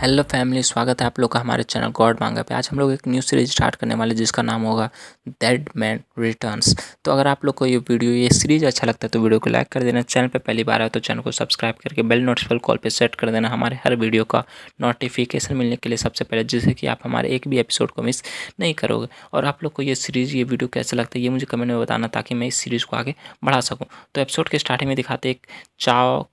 Hello family, स्वागत है आप लोग का हमारे चैनल गॉड मांगा पे। आज हम लोग एक न्यू सीरीज स्टार्ट करने वाले जिसका नाम होगा डेड मैन रिटर्न्स। तो अगर आप लोग को ये सीरीज अच्छा लगता है तो वीडियो को लाइक कर देना। चैनल पे पहली बार आए तो चैनल को सब्सक्राइब करके बेल नोटिफिकेशन कॉल पे सेट कर देना हमारे हर वीडियो का नोटिफिकेशन मिलने के लिए सबसे पहले, जिससे कि आप हमारे एक भी एपिसोड को मिस नहीं करोगे। और आप लोग को ये वीडियो कैसा लगता है ये मुझे कमेंट में बताना, ताकि मैं इस सीरीज़ को आगे बढ़ा सकूँ। तो एपिसोड के स्टार्टिंग में दिखाते एक चाव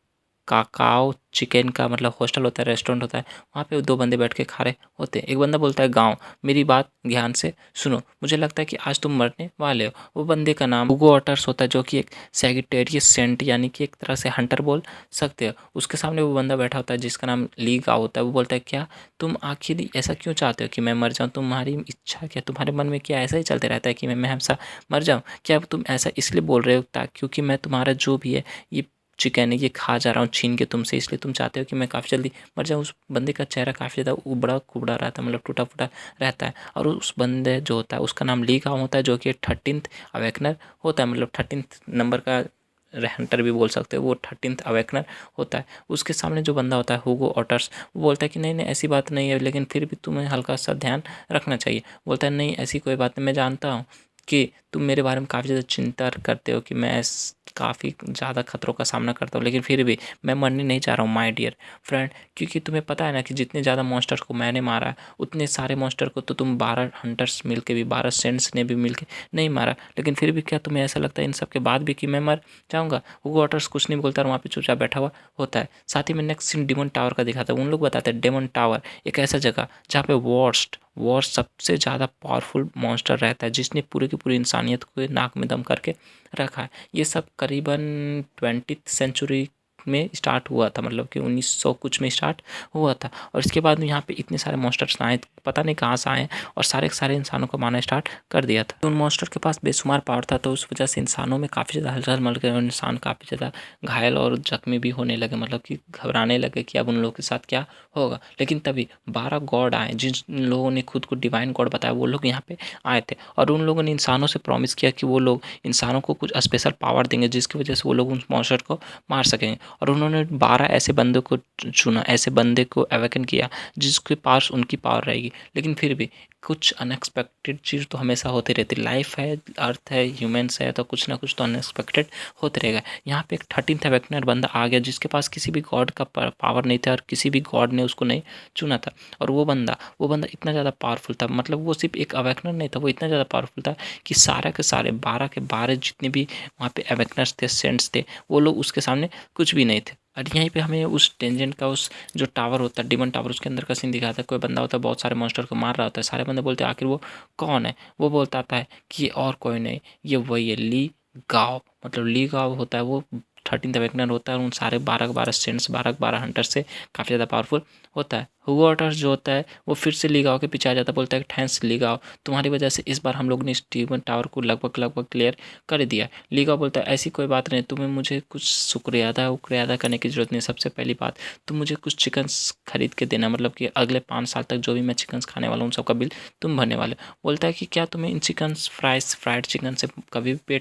काकाओ चिकन का मतलब हॉस्टल होता है, रेस्टोरेंट होता है। वहाँ पे दो बंदे बैठ के खा रहे होते हैं। एक बंदा बोलता है, गाँव मेरी बात ध्यान से सुनो, मुझे लगता है कि आज तुम मरने वाले हो। वो बंदे का नाम हुगो ऑटर्स होता है, जो कि एक सैगिटेरियस सेंट यानी कि एक तरह से हंटर बोल सकते हो। उसके सामने वो बंदा बैठा होता है जिसका नाम ली गाओ होता है। वो बोलता है, क्या तुम आखिर ऐसा क्यों चाहते हो कि मैं मर जाऊँ? तुम्हारी इच्छा क्या, तुम्हारे मन में क्या ऐसा ही चलते रहता है कि मैं हमेशा मर जाऊँ? क्या तुम ऐसा इसलिए बोल रहे हो क्योंकि मैं तुम्हारा जो भी है ये चिकन है ये खा जा रहा हूँ छीन के तुमसे, इसलिए तुम चाहते हो कि मैं काफ़ी जल्दी मर जाऊँ? उस बंदे का चेहरा काफ़ी ज़्यादा उबड़ा कुबड़ा रहता है, मतलब टूटा फूटा रहता है। और उस बंदे जो होता है उसका नाम ली गाँव होता है, जो कि 13th अवेकनर होता है, मतलब 13th नंबर का हंटर भी बोल सकते हो। वो 13th अवेकनर होता है। उसके सामने जो बंदा होता है हुगो ऑटर्स, वो बोलता है कि नहीं नहीं ऐसी बात नहीं है, लेकिन फिर भी तुम्हें हल्का सा ध्यान रखना चाहिए। बोलता है, नहीं ऐसी कोई बात नहीं, मैं जानता हूँ कि तुम मेरे बारे में काफ़ी ज़्यादा चिंता करते हो कि मैं काफ़ी ज़्यादा खतरों का सामना करता हूँ, लेकिन फिर भी मैं मरने नहीं चाह रहा हूँ माय डियर फ्रेंड। क्योंकि तुम्हें पता है ना कि जितने ज़्यादा मॉन्स्टर्स को मैंने मारा है उतने सारे मॉन्स्टर को तो तुम 12 हंटर्स मिल के भी, 12 सेंट्स ने भी मिल के नहीं मारा। लेकिन फिर भी क्या तुम्हें ऐसा लगता है इन सब के बाद भी कि मैं मर जाऊँगा? वो वाटर्स कुछ नहीं बोलता और वहाँ पे चुपचाप बैठा हुआ होता है। साथ ही में नेक्स्ट सीन डेमन टावर का दिखाता है। उन लोग बताते हैं डेमन टावर एक ऐसा जगह जहाँ पे वॉर सबसे ज़्यादा पावरफुल मॉन्स्टर रहता है, जिसने पूरी की पूरी इंसानियत को नाक में दम करके रखा है। ये सब करीबन 20th सेंचुरी में स्टार्ट हुआ था, मतलब कि 1900 कुछ में स्टार्ट हुआ था। और इसके बाद यहाँ पे इतने सारे मॉन्स्टर्स आए, पता नहीं कहाँ से आए, और सारे के सारे इंसानों को मारना स्टार्ट कर दिया था। उन मॉन्स्टर के पास बेशुमार पावर था, तो उस वजह से इंसानों में काफ़ी ज़्यादा हलचल मच गई और इंसान काफ़ी ज़्यादा घायल और जख्मी भी होने लगे, मतलब कि घबराने लगे कि अब उन लोगों के साथ क्या होगा। लेकिन तभी 12 गॉड आए, जिन लोगों ने खुद को डिवाइन गॉड बताया, वो लोग यहाँ पे आए थे। और उन लोगों ने इंसानों से प्रॉमिस किया कि वो लोग इंसानों को कुछ स्पेशल पावर देंगे, जिसकी वजह से वो लोग उन मॉन्स्टर को मार सकेंगे। और उन्होंने 12 ऐसे बंदों को चुना, ऐसे बंदे को अवेकन किया जिसके पास उनकी पावर रहेगी। लेकिन फिर भी कुछ अनएक्सपेक्टेड चीज़ तो हमेशा होती रहती। लाइफ है, अर्थ है, ह्यूमंस है, तो कुछ ना कुछ तो अनएक्सपेक्टेड होते रहेगा। यहाँ पे एक 13th अवेकनर बंदा आ गया, जिसके पास किसी भी गॉड का पावर नहीं था और किसी भी गॉड ने उसको नहीं चुना था। और वो बंदा इतना ज़्यादा पावरफुल था, मतलब वो सिर्फ एक अवेकनर नहीं था, वो इतना ज़्यादा पावरफुल था कि सारे के सारे 12 के 12 जितने भी वहाँ पे अवेकनर्स थे, सेंट्स थे, वो लोग उसके सामने कुछ भी नहीं थे। और यहीं पे हमें उस टेंजेंट का उस जो टावर होता है, डिमन टावर, उसके अंदर का सीन दिखाता है। कोई बंदा होता है बहुत सारे मॉन्स्टर को मार रहा होता है। सारे बंदे बोलते हैं आखिर वो कौन है? वो बोलता है कि और कोई नहीं, ये वही है, ली गाओ। मतलब ली गाओ होता है वो 13th अवेकनर होता है, और उन सारे 12 के 12 सेंट्स, 12 के 12 हंटर से काफ़ी ज़्यादा पावरफुल होता है। हुगो ऑटर्स जो होता है वो फिर से ली गाओ के पीछे आ जाता है, बोलता है थैंक्स ली गाओ, तुम्हारी वजह से इस बार हम लोग ने स्टीवन टावर को लगभग क्लियर कर दिया। ली गाओ बोलता है ऐसी कोई बात नहीं, तुम्हें मुझे कुछ शुक्रिया अदा करने की ज़रूरत नहीं। सबसे पहली बात, तुम मुझे कुछ चिकन्स खरीद के देना, मतलब कि अगले 5 साल तक जो भी मैं चिकन्स खाने वाला हूँ उन सबका बिल तुम भरने वाले। बोलता है कि क्या तुम्हें इन चिकन्स फ्राइड चिकन से कभी भी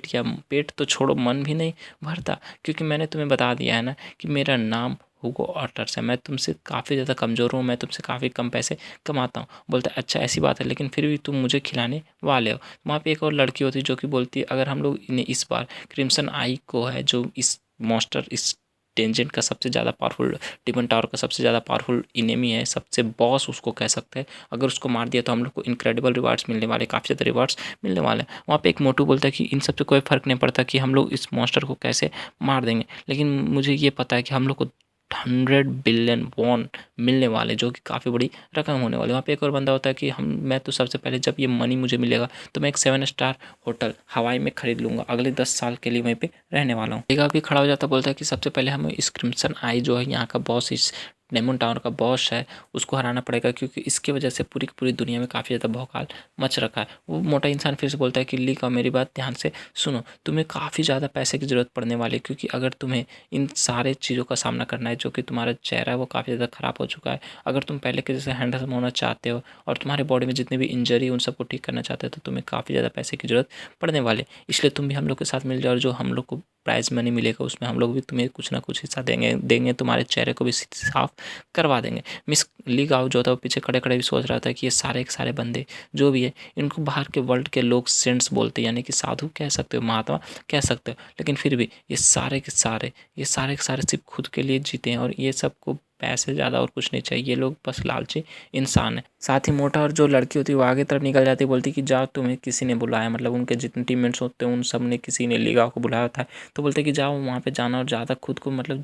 पेट तो छोड़ो, मन भी नहीं भरता? क्योंकि मैंने तुम्हें बता दिया है ना कि मेरा नाम हुगो ऑटर्स है, मैं तुमसे काफ़ी ज़्यादा कमज़ोर हूँ, मैं तुमसे काफ़ी कम पैसे कमाता हूँ। बोलता है अच्छा ऐसी बात है, लेकिन फिर भी तुम मुझे खिलाने वाले हो। वहाँ पे एक और लड़की होती है जो कि बोलती है अगर हम लोग इन्हें इस बार क्रिम्सन आई को है, जो इस मॉन्स्टर इस टेंजेंट का सबसे ज़्यादा पावरफुल, डिमन टावर का सबसे ज़्यादा पावरफुल इनेमी है, सबसे बॉस उसको कह सकते हैं, अगर उसको मार दिया तो हम लोग को इनक्रेडिबल रिवार्ड्स मिलने वाले, काफ़ी ज़्यादा रिवार्ड्स मिलने वाले हैं। वहाँ पे एक मोटू बोलता है कि इन सब से कोई फ़र्क नहीं पड़ता कि हम लोग इस मॉन्स्टर को कैसे मार देंगे, लेकिन मुझे ये पता है कि हम लोग को 100 बिलियन वॉन मिलने वाले, जो कि काफ़ी बड़ी रकम होने वाली। वहाँ पे एक और बंदा होता है कि मैं तो सबसे पहले जब ये मनी मुझे मिलेगा तो मैं एक 7 स्टार होटल हवाई में खरीद लूँगा, अगले 10 साल के लिए वहीं पे रहने वाला हूँ। एक भी खड़ा हो जाता, बोलता है कि सबसे पहले हमें इस क्रिम्सन आई जो है यहाँ का बॉस, इस डेमन टावर का बॉस है, उसको हराना पड़ेगा, क्योंकि इसकी वजह से पूरी की पूरी दुनिया में काफ़ी ज़्यादा भौकाल मच रखा है। वो मोटा इंसान फिर से बोलता है कि ली का मेरी बात ध्यान से सुनो, तुम्हें काफ़ी ज़्यादा पैसे की ज़रूरत पड़ने वाली है, क्योंकि अगर तुम्हें इन सारे चीज़ों का सामना करना है, जो कि तुम्हारा चेहरा है वो काफ़ी ज़्यादा ख़राब हो चुका है, अगर तुम पहले के जैसे हैंडसम होना चाहते हो और तुम्हारे बॉडी में जितने भी इंजरी उन सबको ठीक करना चाहते हो, तो तुम्हें काफ़ी ज़्यादा पैसे की ज़रूरत पड़ने वाले। इसलिए तुम भी हम लोग के साथ मिल जाओ, और जो हम लोग को प्राइज़ मनी मिलेगा उसमें हम लोग भी तुम्हें कुछ ना कुछ हिस्सा देंगे तुम्हारे चेहरे को भी साफ करवा देंगे। मिस ली गाओ जो था वो पीछे खड़े खड़े भी सोच रहा था कि ये सारे के सारे बंदे जो भी है इनको बाहर के वर्ल्ड के लोग सेंट्स बोलते हैं, यानी कि साधु कह सकते हो, महात्मा कह सकते हो, लेकिन फिर भी ये सारे के सारे सिर्फ खुद के लिए जीते हैं और ये सबको पैसे ज़्यादा और कुछ नहीं चाहिए। ये लोग बस लालची इंसान है। साथ ही मोटा और जो लड़की होती है वो आगे तरफ निकल जाती है, बोलती कि जाओ तुम्हें किसी ने बुलाया, मतलब उनके जितने टीममेट्स होते हैं उन सब ने किसी ने ली गाओ को बुलाया था। तो बोलते कि जाओ वहाँ पे जाना और ज़्यादा खुद को मतलब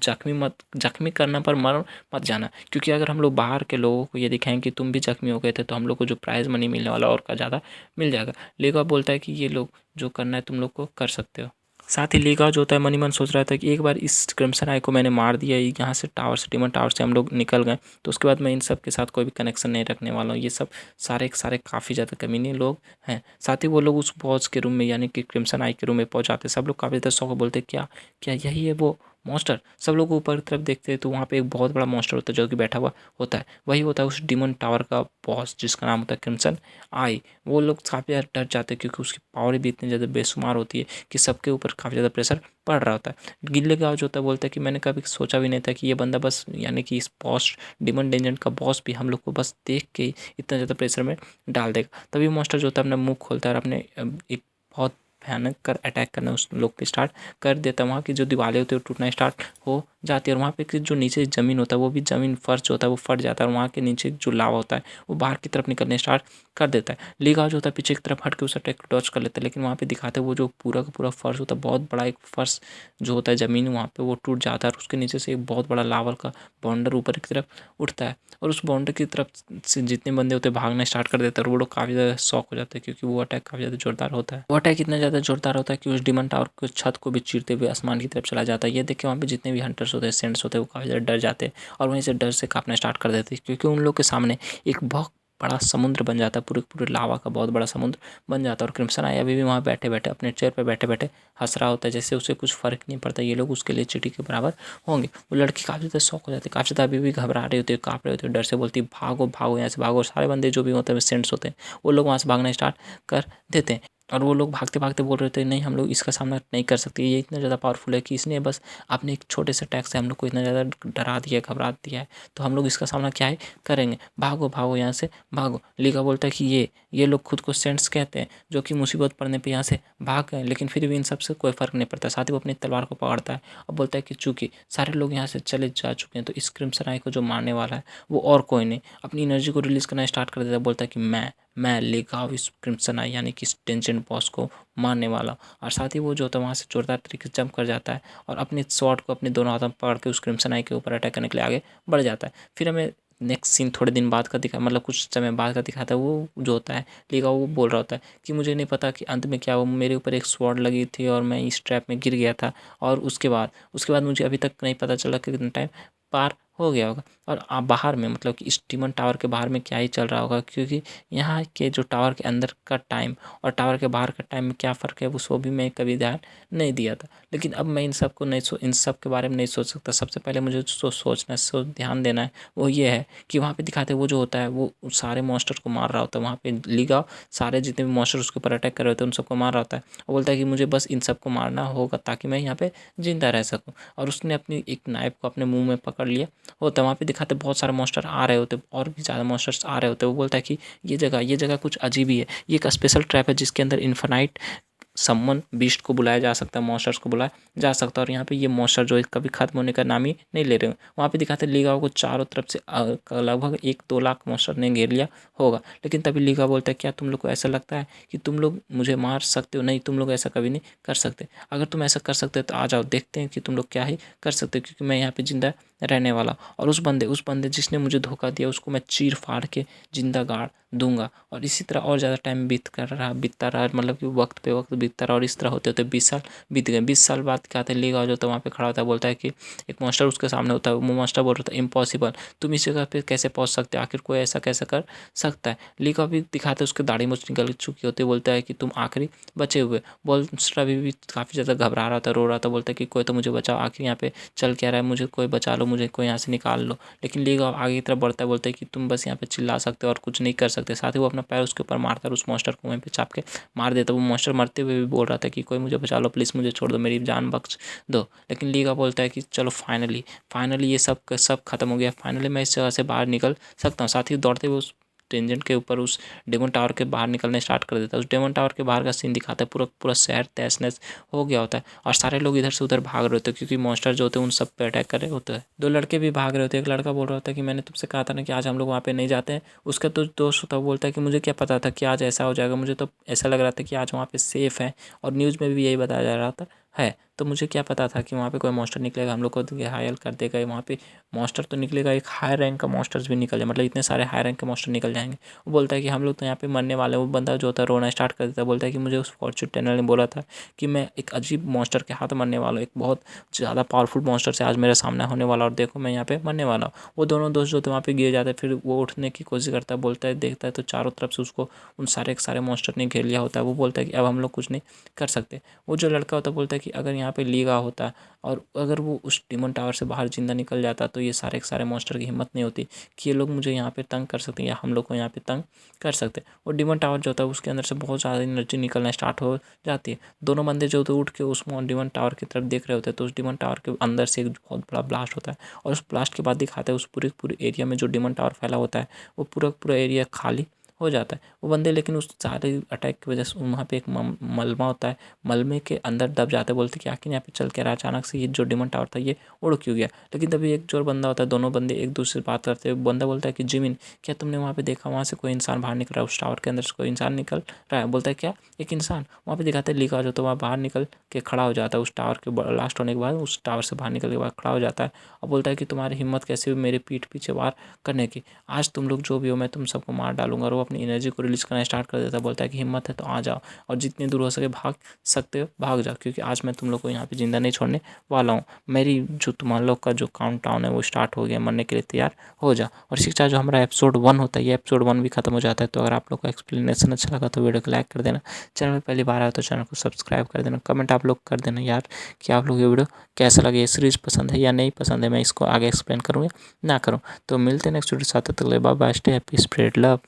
जख्मी करना पर मत जाना, क्योंकि अगर हम लोग बाहर के लोगों को ये दिखाएं कि तुम भी जख्मी हो गए थे तो हम लोग को जो प्राइज़ मनी मिलने वाला और का ज़्यादा मिल जाएगा। ली गाओ बोलता है कि ये लोग जो करना है तुम लोग को कर सकते हो। साथ ही ली गाओ जो होता है मन ही मन सोच रहा था कि एक बार इस क्रिम्सन आई को मैंने मार दिया, यहाँ से डीमन टावर से हम लोग निकल गए तो उसके बाद मैं इन सब के साथ कोई भी कनेक्शन नहीं रखने वाला हूँ। ये सब सारे के सारे काफ़ी ज़्यादा कमीने लोग हैं। साथ ही वो लोग उस बॉस के रूम में यानी कि क्रिम्सन आई के रूम में पहुँच जाते। सब लोग काफ़ी ज़्यादा शौक बोलते क्या क्या यही है वो मॉन्स्टर। सब लोग ऊपर की तरफ देखते हैं तो वहाँ पे एक बहुत बड़ा मॉन्स्टर होता है जो कि बैठा हुआ होता है। वही होता है उस डीमन टावर का बॉस जिसका नाम होता है क्रिम्सन आई। वो लोग काफ़ी ज़्यादा डर जाते हैं क्योंकि उसकी पावर भी इतनी ज़्यादा बेशुमार होती है कि सबके ऊपर काफ़ी ज़्यादा प्रेशर पड़ रहा होता है। गिल्ले गाँव जो होता है बोलता है कि मैंने कभी सोचा भी नहीं था कि ये बंदा बस यानी कि इस बॉस डीमन डेंजन का बॉस भी हम लोग को बस देख के इतना ज़्यादा प्रेशर में डाल देगा। तभी मॉन्स्टर जो होता है अपना मुँह खोलता है और अपने एक बहुत भयानक कर अटैक करना उस लोग के स्टार्ट कर देता है। वहाँ की जो दीवारें होती है वो टूटना स्टार्ट हो जाती है और वहाँ पे जो नीचे ज़मीन होता है वो भी ज़मीन फर्श होता है वो फट जाता है और वहाँ के नीचे जो लावा होता है वो बाहर की तरफ निकलने स्टार्ट कर देता है। ली गाओ जो होता है पीछे की तरफ हट के उस अटैक को डॉच कर लेता है, लेकिन वहाँ पे दिखाते हैं वो जो पूरा का पूरा फर्श होता है बहुत बड़ा एक फर्श जो होता है ज़मीन वहाँ पे वो टूट जाता है और उसके नीचे से एक बहुत बड़ा लावा का बाउंडर ऊपर की तरफ उठता है और उस बाउंडर की तरफ से जितने बंदे होते हैं भागना स्टार्ट कर देते हैं और वो लोग काफ़ी ज़्यादा शॉक हो जाते हैं क्योंकि वो अटैक काफ़ी ज़्यादा जोरदार होता है। वो अटैक इतना ज़्यादा जोरदार होता है कि उस डीमन टावर के छत को भी चीरते हुए आसमान की तरफ चला जाता है। ये देख के वहाँ पे जितने भी हंटर्स होते हैं सेंट्स होते हैं वो काफ़ी ज़्यादा डर जाते हैं और वहीं से डर से कांपना स्टार्ट कर देते हैं क्योंकि उन लोग के सामने एक बहुत बड़ा समुद्र बन जाता है, पूरे पूरे लावा का बहुत बड़ा समुद्र बन जाता है। और क्रिम्सन आई अभी भी वहाँ बैठे बैठे अपने चेयर पर बैठे बैठे हंस रहा होता है, जैसे उसे कुछ फ़र्क नहीं पड़ता, ये लोग उसके लिए चींटी के बराबर होंगे। वो लड़की काफ़ी ज़्यादा शौक हो जाती है, काफ़ी ज़्यादा अभी भी घबरा रही होती है, काँप रही होती है, डर से बोलती भागो भागो यहाँ से भागो। सारे बंदे जो भी होते हैं सेंट्स होते हैं वो लोग वहाँ से भागना स्टार्ट कर देते हैं और वो लोग भागते भागते बोल रहे थे नहीं हम लोग इसका सामना नहीं कर सकते, ये इतना ज़्यादा पावरफुल है कि इसने बस अपने एक छोटे से अटैक से हम लोग को इतना ज़्यादा डरा दिया है, घबरा दिया है, तो हम लोग इसका सामना क्या है करेंगे, भागो भागो यहाँ से भागो। लीगा बोलता है कि ये लोग खुद को सेंट्स कहते हैं जो कि मुसीबत पड़ने पे यहाँ से भाग गए, लेकिन फिर भी इन सब से कोई फ़र्क नहीं पड़ता। साथ ही वो अपनी तलवार को पकड़ता है और बोलता है कि चूँकि सारे लोग यहाँ से चले जा चुके हैं तो इस क्रिम्सन आई को जो मारने वाला है वो और कोई नहीं। अपनी एनर्जी को रिलीज़ करना स्टार्ट कर देता है, बोलता है कि मैं ली गाओ इस क्रिम्सन आई यानी कि इस टेंशन बॉस को मारने वाला। और साथ ही वो जो होता है वहाँ से जोरदार तरीके से जंप कर जाता है और अपने स्वॉर्ड को अपने दोनों हाथों में पकड़ के उस क्रिम्सन आई के ऊपर अटैक करने के लिए आगे बढ़ जाता है। फिर हमें नेक्स्ट सीन थोड़े दिन बाद का दिखा मतलब कुछ समय बाद का दिखाता है। वो जो होता है ली गाओ वो बोल रहा होता है कि मुझे नहीं पता कि अंत में क्या हुआ, मेरे ऊपर एक स्वॉर्ड लगी थी और मैं इस ट्रैप में गिर गया था और उसके बाद मुझे अभी तक नहीं पता चला कि कितना टाइम पार हो गया होगा और आप बाहर में मतलब कि इस डीमन टावर के बाहर में क्या ही चल रहा होगा, क्योंकि यहाँ के जो टावर के अंदर का टाइम और टावर के बाहर का टाइम में क्या फ़र्क है वो भी मैं कभी ध्यान नहीं दिया था। लेकिन अब मैं इन सब के बारे में नहीं सोच सकता। सबसे पहले मुझे सोचना ध्यान देना है वो ये है कि वहाँ पे दिखाते वो जो होता है वो सारे मॉन्स्टर को मार रहा होता है। वहाँ पे ली गाओ सारे जितने भी मॉन्स्टर उसके ऊपर अटैक कर रहे होते हैं उन सबको मार रहा होता है और बोलता है कि मुझे बस इन सबको मारना होगा ताकि मैं यहाँ पे जिंदा रह सकूँ। और उसने अपनी एक नाइफ को अपने मुँह में पकड़ लिया होता है। वहाँ पे दिखाते बहुत सारे मॉन्स्टर आ रहे होते और भी ज़्यादा मॉन्स्टर्स आ रहे होते। वो बोलता है कि ये जगह कुछ अजीब ही है, ये एक स्पेशल ट्रैप है जिसके अंदर इन्फिनाइट सम्मन बीस्ट को बुलाया जा सकता है, मॉन्स्टर्स को बुलाया जा सकता है और यहाँ पे ये मॉन्स्टर जो है कभी खत्म होने का नाम ही नहीं ले रहे हैं। वहाँ पे दिखाते ली गाओ को चारों तरफ से लगभग 1-2 लाख मॉन्स्टर ने घेर लिया होगा। लेकिन तभी ली गाओ बोलता है क्या तुम लोग को ऐसा लगता है कि तुम लोग मुझे मार सकते हो? नहीं, तुम लोग ऐसा कभी नहीं कर सकते। अगर तुम ऐसा कर सकते हो तो आ जाओ, देखते हैं कि तुम लोग क्या ही कर सकते हो, क्योंकि मैं यहाँ पे जिंदा रहने वाला और उस बंदे जिसने मुझे धोखा दिया उसको मैं चीर फाड़ के जिंदा गाड़ दूंगा। और इसी तरह और ज़्यादा टाइम बीतता रहा मतलब कि वक्त पे वक्त बीतता रहा और इस तरह होते होते 20 साल बीत गए। 20 साल बाद क्या आता है ली गाओ जो होता है वहाँ पे खड़ा होता है, बोलता है कि एक मॉन्स्टर उसके सामने होता है। वो मॉन्स्टर बोल रहा था इम्पॉसिबल, तुम इस जगह पे कैसे पहुँच सकते हो, आखिर कोई ऐसा कैसे कर सकता है। ली गाओ भी दिखाते है उसके दाढ़ी मूंछ निकल चुकी होती है, बोलता है कि तुम आखिरी बचे हुए। मॉन्स्टर अभी भी काफ़ी ज़्यादा घबरा रहा था, रो रहा था, बोलता है कि कोई तो मुझे बचाओ, आखिर यहाँ पे चल क्या रहा है, मुझे कोई बचा लो। लो, मुझे कोई यहाँ से निकाल लो। लेकिन ली गाओ आगे की तरफ बढ़ता है, बोलता है कि तुम बस यहाँ पे चिल्ला सकते हो और कुछ नहीं कर सकते। साथ ही वो अपना पैर उसके ऊपर मारकर उस मॉन्स्टर को वहीं पे चाप के मार देता। वो मॉन्स्टर मरते हुए भी बोल रहा था कि कोई मुझे बचा लो प्लीज़, मुझे छोड़ दो, मेरी जान बख्श दो। लेकिन ली गाओ बोलता है कि चलो फाइनली ये सब खत्म हो गया, फाइनली मैं इस जगह से बाहर निकल सकता हूँ। साथ ही दौड़ते हुए उस टेंजेंट के ऊपर उस डेमन टावर के बाहर निकलने स्टार्ट कर देता है। उस डेमन टावर के बाहर का सीन दिखाता है, पूरा पूरा शहर तहस नहस हो गया होता है और सारे लोग इधर से उधर भाग रहे होते हैं क्योंकि मॉन्स्टर जो होते हैं उन सब पे अटैक कर रहे होते हैं। दो लड़के भी भाग रहे होते हैं। एक लड़का बोल रहा होता है कि मैंने तुमसे कहा था ना कि आज हम लोग वहाँ पे नहीं जाते हैं। उसका तो दोस्त होता है, वो बोलता है कि मुझे क्या पता था कि आज ऐसा हो जाएगा, मुझे तो ऐसा लग रहा था कि आज वहाँ पे सेफ है और न्यूज़ में भी यही बताया जा रहा था है, तो मुझे क्या पता था कि वहाँ पे कोई मॉन्स्टर निकलेगा, हम लोग को घायल कर देगा। वहाँ पे मॉन्स्टर तो निकलेगा, एक हाई रैंक का मॉन्स्टर्स भी निकल जाए, मतलब इतने सारे हाई रैंक के मॉन्स्टर निकल जाएंगे। वो बोलता है कि हम लोग तो यहाँ पे मरने वाले हैं। वो बंदा जो होता है रोना स्टार्ट कर देता है, बोलता है कि मुझे उस फॉर्च्यून टेलर ने बोला था कि मैं एक अजीब मॉन्स्टर के हाथ मरने वाला हूँ, एक बहुत ज़्यादा पावरफुल मॉन्स्टर से आज मेरे सामने होने वाला और देखो मैं यहाँ पे मरने वाला हूँ। वो दोनों दोस्त जो थे वहाँ पे गिर जाते हैं, फिर वो उठने की कोशिश करता है, बोलता है देखता है तो चारों तरफ से उसको उन सारे के सारे मॉन्स्टर ने घेर लिया होता है। वो बोलता है कि अब हम लोग कुछ नहीं कर सकते। वो जो लड़का होता है बोलता है कि अगर यहाँ पे लीगा होता और अगर वो उस डिमन टावर से बाहर जिंदा निकल जाता तो ये सारे के सारे मॉन्स्टर की हिम्मत नहीं होती कि ये लोग मुझे यहाँ पे तंग कर सकते हैं या हम लोग को यहाँ पे तंग कर सकते हैं। वो डिमन टावर जो होता है उसके अंदर से बहुत ज़्यादा एनर्जी निकलना स्टार्ट हो जाती है। दोनों बंदे जो होते हैं उठ के उस डिमन टावर की तरफ देख रहे होते हैं, तो उस डिमन टावर के अंदर से एक बहुत बड़ा ब्लास्ट होता है और उस ब्लास्ट के बाद दिखाता है उस पूरे एरिया में जो डिमन टावर फैला होता है वो पूरा एरिया खाली हो जाता है। वो बंदे लेकिन उस सारे अटैक की वजह से वहाँ पे एक मलमा होता है, मलमे के अंदर दब जाते, बोलते कि आखिर यहाँ पे चल के रहा, अचानक से ये जो डिमन टावर था ये उड़ क्यों गया। लेकिन तभी एक जो बंदा होता है, दोनों बंदे एक दूसरे से बात करते हैं। बंदा बोलता है कि जिमिन क्या तुमने वहाँ पे देखा, वहाँ से कोई इंसान बाहर निकल रहा है, उस टावर के अंदर से कोई इंसान निकल रहा है। बोलता है क्या एक इंसान, वहाँ पे दिखाते हैं लिखा जो तो वहाँ बाहर निकल के खड़ा हो जाता है उस टावर के लास्ट होने के बाद, उस टावर से बाहर निकल के बाद खड़ा हो जाता है और बोलता है कि तुम्हारी हिम्मत कैसे हुई मेरे पीठ पीछे वार करने की, आज तुम लोग जो भी हो मैं तुम सबको मार डालूंगा। और वो अपनी एनर्जी को रिलीज करना स्टार्ट कर देता है, बोलता है कि हिम्मत है तो आ जाओ और जितनी दूर हो सके भाग सकते हो भाग जाओ, क्योंकि आज मैं तुम लोग को यहाँ पे जिंदा नहीं छोड़ने वाला हूँ। मेरी जो तुम लोग का जो काउंट डाउन है वो स्टार्ट हो गया, मरने के लिए तैयार हो जाओ। और शिक्षा जो हमारा एपिसोड 1 होता है ये एपिसोड 1 भी खत्म हो जाता है। तो अगर आप लोग को एक्सप्लेनेशन अच्छा लगा तो वीडियो को लाइक कर देना, चैनल में पहली बार आया तो चैनल को सब्सक्राइब कर देना, कमेंट आप लोग कर देना यार कि आप लोग ये वीडियो कैसा लगे, ये सीरीज़ पसंद है या नहीं पसंद है, मैं इसको आगे एक्सप्लेन करूँ या ना करूँ। तो मिलते हैं नेक्स्ट वीडियो साथ, तक bye bye, stay happy, spread love.